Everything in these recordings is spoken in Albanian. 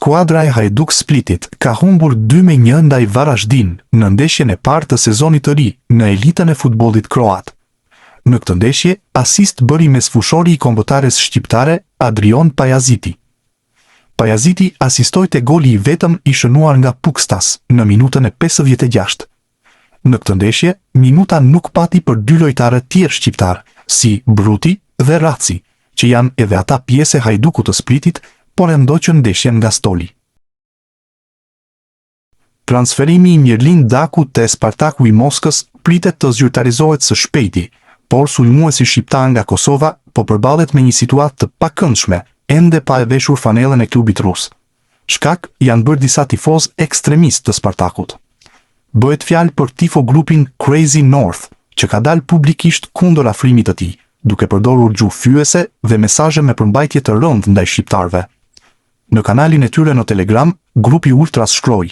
Skuadra e Hajduk Splitit ka humbur 2-1 ndaj Varaždin në ndeshjen e parë të sezonit të ri në elitën e futbollit kroat. Në këtë ndeshje, asist bëri mes fushori i kombëtares shqiptare Adrion Pajaziti. Pajaziti asistoi te goli i vetëm i shënuar nga Pukstas në minutën e 56. Në këtë ndeshje, minuta nuk pati për dy lojtarë tjerë shqiptar, si Bruti dhe Raci, që janë edhe ata pjesë e Hajdukut të Splitit, por e ndoqën ndeshjen nga stoli. Transferimi i Mirlin Daku te Spartaku i Moskës pritet të zyrtarizohet së shpejti, por sulmuesi shqiptar nga Kosova po përballet me një situatë të pakëndshme, ende pa e veshur fanellën e klubit rus. Shkak janë bërë disa tifoz ekstremist të Spartakut. Bëhet fjalë për tifo grupin Crazy North, që ka dalë publikisht kundër afrimit të tij, duke përdorur gjuhë fyese dhe mesazhe me përmbajtje të rëndë ndaj shqiptarëve. Në kanalin e tyre në Telegram, grupi Ultras shkroi: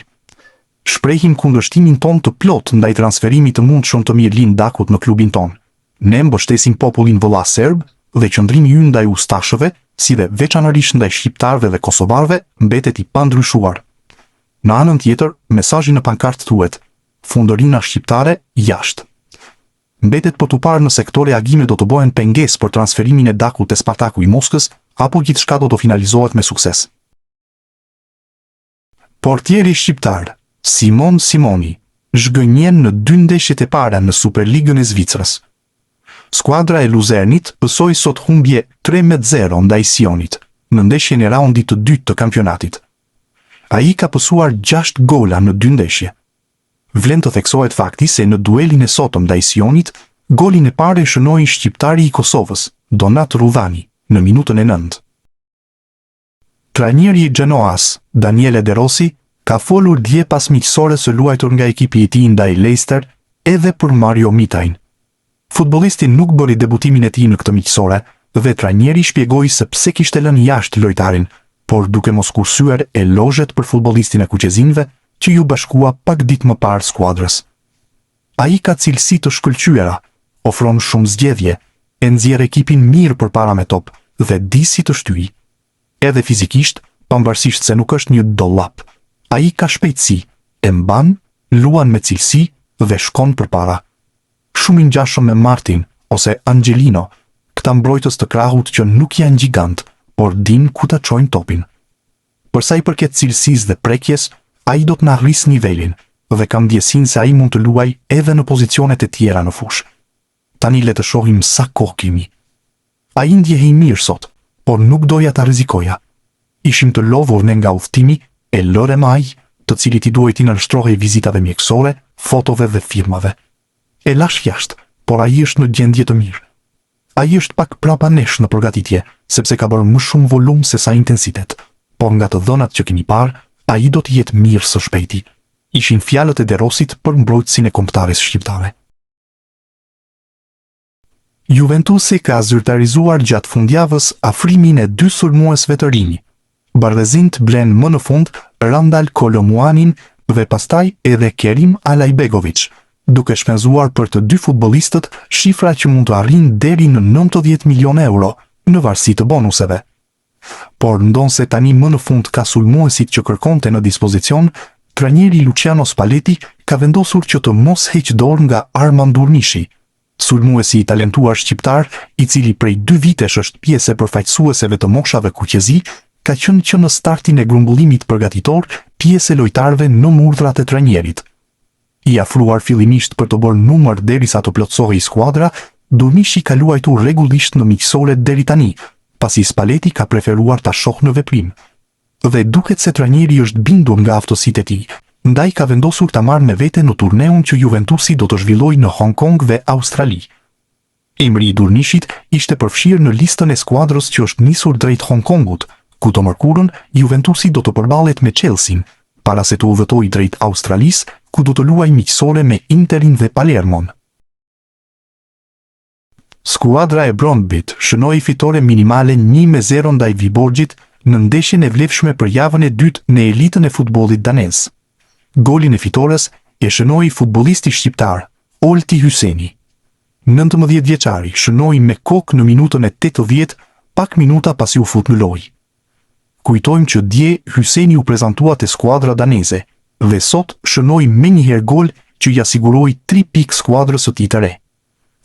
"Shprehim kundërshtimin ton të plot ndaj transferimit të mundshëm të Mirlin Dakut në klubin ton. Ne mbështesim popullin vëlla serb dhe qëndrimi ynë ndaj ustashëve, si dhe veçanërisht ndaj shqiptarëve dhe kosovarëve, mbetet i pandryshuar." Në anën tjetër, mesazhi në pankartë thuhet: "Fundërina shqiptare jashtë." Mbetet për t'u parë nëse këto reagime do të bëhen pengesë për transferimin e Dakut te Spartaku i Moskës, apo gjithçka do të finalizohet me sukses. Portieri shqiptar Simon Simoni zhgënjen në 2 ndeshjet e para në Superligën e Zvicrës. Skuadra e Luzernit pësoi sot humbje 3-0 ndaj Sionit, në ndeshjen e raundit të dytë të kampionatit. Ai ka pësuar 6 gola në 2 ndeshje. Vlen të theksohet fakti se në duelin e sotëm ndaj Sionit, golin e parë e shënoi shqiptari i Kosovës, Donat Rudhani, në minutën e 9. Trajneri i Genoas, Daniele De Rossi, ka folur dje pas miqësore së luajtur nga ekipi i tij ndaj Leicester, edhe për Mario Mitajn. Futbollisti nuk bëri debutimin e tij në këtë miqësore dhe trajneri shpjegoi se pse kishte lënë jashtë lojtarin, por duke mos kursyer elozhet për futbollistin e kuqezinëve që ju bashkua pak ditë më parë skuadrës. Ai ka cilësi të shkëlqyera, ofron shumë zgjedhje, e nxjerr ekipin mirë përpara me top dhe di si të shtyjë. Edhe fizikisht, pavarësisht se nuk është një dollap, ai ka shpejtësi, e mban, luan me cilësi dhe shkon përpara. Shumë i ngjashëm me Martin ose Angelino, këta mbrojtës të krahut që nuk janë gjigant, por din ku ta çojnë topin. Për sa i përket cilësisë dhe prekjes, ai do të na arrisë nivelin dhe kam ndjesinë se ai mund të luajë edhe në pozicionet e tjera në fushë. Tani le të shohim sa kohë kemi. Ai ndjehej mirë sot, por nuk doja ta rrezikoja. Ishim të lodhur ne nga udhtimi e lëre maj, të cilit i duhet i nënshtrohej vizitave mjekësore, fotove dhe firmave. E lash jashtë, por ai është në gjendje të mirë. Ai është pak prapa nesh në përgatitje, sepse ka bërë më shumë volum se sa intensitet, por nga të dhënat që kemi parë, ai do të jetë mirë së shpejti. Ishin fjalët e De Rossit për mbrojtësin e kombëtares shqiptare. Juventusi ka zyrtarizuar gjatë fundjavës afrimin e 2 sulmuesve të rinj. Bardhëzint blen më në fund Randal Kolomuanin dhe pastaj edhe Kerim Alajbegovic, duke shpenzuar për të 2 futbollistët shifra që mund të arrijnë deri në 90 milionë euro, në varësi të bonuseve. Por ndonse tani më në fund ka sulmuesit që kërkonte në dispozicion, trajneri Luciano Spalletti ka vendosur që të mos heqë dorë nga Armand Durnishi, sulmuesi i talentuar shqiptar, i cili prej 2 vitesh është pjesë e përfaqësueseve të moshave kuqezi, ka qenë që në startin e grumbullimit përgatitor, pjesë e lojtarëve në urdhrat e trajnerit. I afruar fillimisht për të bërë numër derisa të plotësohej skuadra, Durnishi ka luajtur rregullisht në miqësore deri tani, pasi Spalletti ka preferuar ta shohë në veprim. Dhe duket se trajneri është bindur nga aftësitë e tij, ndaj ka vendosur ta marrë me vete në turneun që Juventusi do të zhvillojë në Hong Kong dhe Australi. Emri i Durnishit ishte përfshirë në listën e skuadrës që është nisur drejt Hong Kongut, ku të mërkurën Juventusi do të përballet me Chelsea, para se të udhëtojë drejt Australisë, ku do të luajë miqësore me Interin dhe Palermon. Skuadra e Brøndbyt shënoi fitore minimale 1-0 ndaj Viborgjit në ndeshjen e vlefshme për javën e dytë në elitën e futbollit danez. Golin e fitores e shënoi futbollisti shqiptar Olti Hyseni. 19 vjeçari shënoi me kokë në minutën e 80, pak minuta pasi u fut në lojë. Kujtojmë që dje Hyseni u prezantua te skuadra daneze dhe sot shënoi menjëherë gol që ja siguroi 3 pikë skuadrës së tij të re.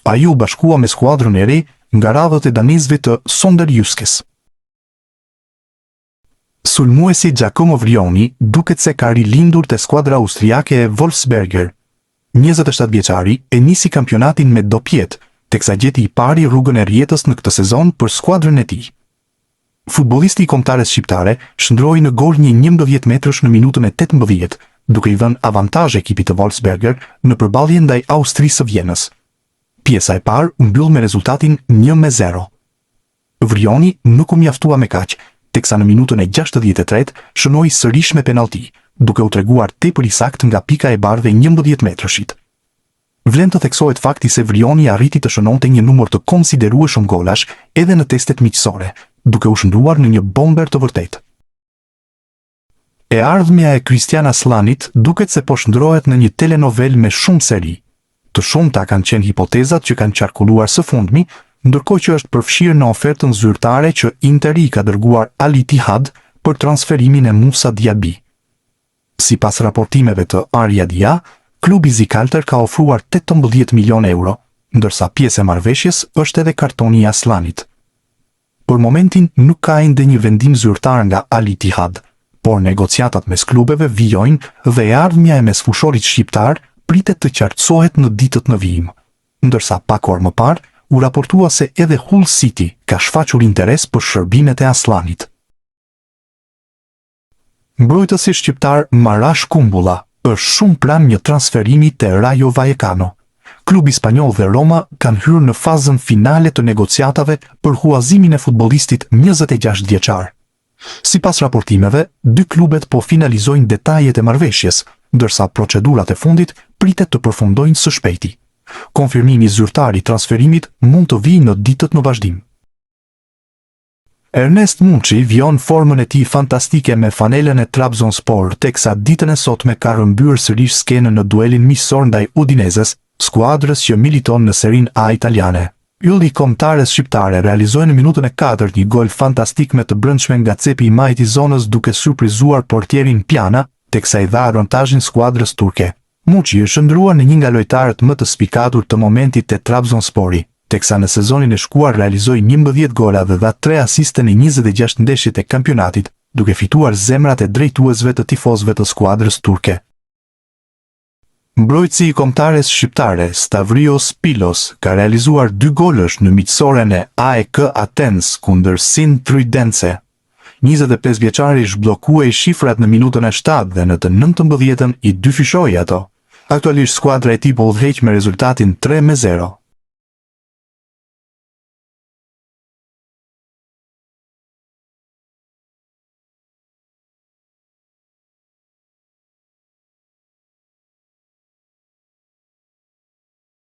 Ai u bashkua me skuadrën e re nga radhët e danezëve të Sonderjyskes. Sulmuesi Giacomo Vrioni duket se ka rilindur te skuadra austriake e Wolfsberger. 27 vjeçari e nisi kampionatin me dopjet, teksa gjeti i pari rrugën e rjetës në këtë sezon për skuadrën e tij. Futbollisti i kombëtares shqiptare shndroi në gol një 11 metrash në minutën e 18, duke i dhënë avantazh ekipit të Wolfsberger në përballje ndaj Austrisë së Vjenës. Pjesa e parë u mbyll me rezultatin 1-0. Vrioni nuk u mjaftua me kaq, teksa në minutën e 63 shënoi sërish me penallti, duke u treguar tepër i saktë nga pika e bardhë e 11 metrashit. Vlen të theksohet fakti se Vrioni arriti të shënonte një numër të konsiderueshëm golash edhe në testet miqësore, duke u shndruar në një bomber të vërtetë. E ardhmja e Kristian Aslanit duket se po shndrohet në një telenovel me shumë seri. Të shumta kanë qenë hipotezat që kanë qarkulluar së fundmi, ndërkohë që është përfshirë në ofertën zyrtare që Interi ka dërguar Al Ittihad për transferimin e Moussa Diaby. Sipas raportimeve të Al Jadia, klubi zikaltër ka ofruar 18 milion euro, ndërsa pjesë e marrëveshjes është edhe kartoni i Aslanit. Për momentin nuk ka ende një vendim zyrtar nga Al Ittihad, por negociatat mes klubeve vijojnë dhe e ardhmja e mesfushorit shqiptar pritet të qartësohet në ditët në vijim, ndërsa pak orë më parë u raportua se edhe Hull City ka shfaqur interes për shërbimet e Aslanit. Mbrojtësi shqiptar Marash Kumbulla është shumë pranë një transferimi te Rayo Vallecano. Klubi spanjoll dhe Roma kanë hyrë në fazën finale të negociatave për huazimin e futbollistit 26 vjeçar. Sipas raportimeve, dy klubet po finalizojnë detajet e marrëveshjes, ndërsa procedurat e fundit pritet të përfundojnë së shpejti. Konfirmimi zyrtar i transferimit mund të vijë në ditët në vazhdim. Ernest Munçi vijon formën e tij fantastike me fanelen e Trabzonspor, teksa ditën e sotme ka rrëmbyer sërish skenën në duelin miqësor ndaj Udinezes, skuadrës që militon në Serie A italiane. Ylli i kombëtares shqiptare realizoi në minutën e 4 një gol fantastik me të brendshme nga cepi i majt i zonës duke surprizuar portierin Pjana, teksa i dha avantazhin skuadrës turke. Munçi është shndruar në një nga lojtarët më të spikatur të momentit te Trabzonspori, teksa në sezonin e shkuar realizoi 11 gola dhe dha 3 asiste në 26 ndeshjet e kampionatit, duke fituar zemrat e drejtuesve të tifozëve të skuadrës turke. Mbrojtësi i kombëtares shqiptare Stavrios Pilos ka realizuar 2 golësh në miqësoren e AEK Athens kundër Sint-Truidense. 25 vjeçari zhbllokuai shifrat në minutën e 7 dhe në të 19-ën i dyfishoi ato. Aktualisht skuadra e tij po udhëheq me rezultatin 3-0.